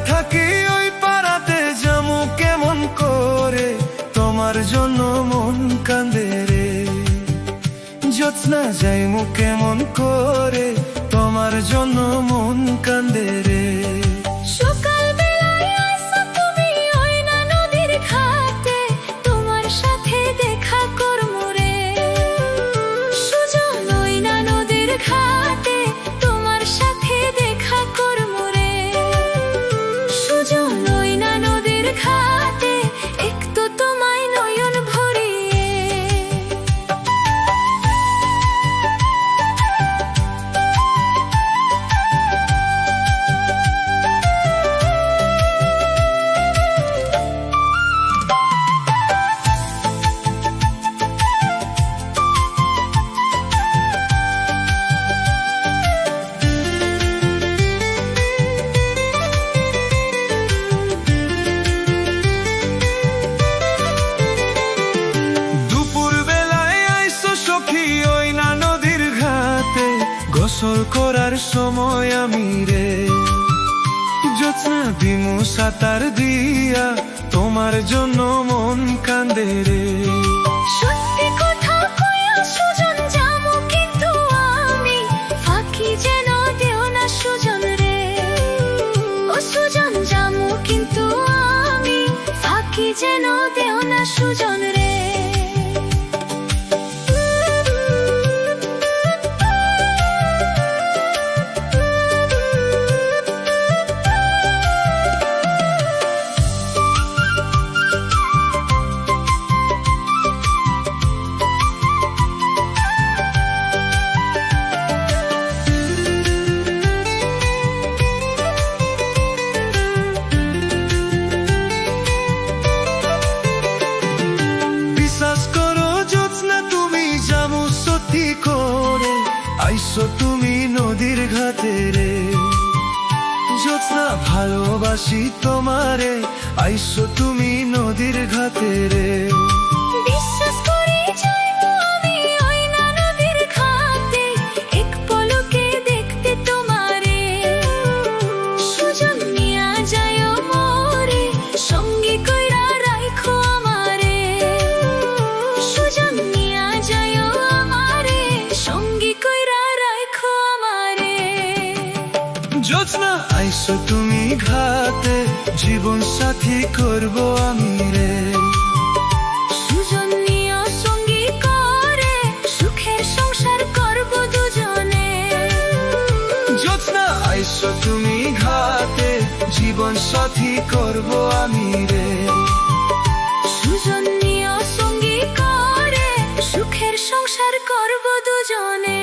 থাকি ওই পাড়াতে যামু কেমন করে, তোমার জন্য মন কান্দে রে। জ্যোৎস্না যাইমু কেমন করে, তোমার জন্য মন কান্দে রে। গোসল করার সময় আমি রে জ্যোৎস্না দিমু সাঁতার দিয়া, তোমার জন্য মন কান্দে রে। সত্যি কথা কইয়া সুজন যামু কিন্তু আমি, ফাঁকি যেন দেও না সুজন রে। ও সুজন যামু কিন্তু আমি, ফাঁকি যেন দেও না সুজন রে। আইসো তুমি নদীর ঘাটে রে জ্যোৎস্না, ভালোবাসি তোমারে। আইসো তুমি নদীর ঘাটে রে। বিশ্বাস করি যাইবো আমি ওই না নদীর ঘাটে, এক পলকে দেখতে তোমারে। সুজন নিয়া যাইও মোরে, সঙ্গী কইরা রাইখো আমারে। সুজন নিয়া যাইও আমারে, সঙ্গী কইরা রাইখো আমারে। জ্যোৎস্না আইসো তুমি ঘাটে, জীবন সাথী করবো আমি রে। সুজন নিয়া সঙ্গী করে, সুখের সংসার করবো দুজনে। জ্যোৎস্না আইসো তুমি ঘাটে, জীবন সাথী করবো আমি রে। সুজন নিয়া সঙ্গী করে, সুখের সংসার করবো দুজনে।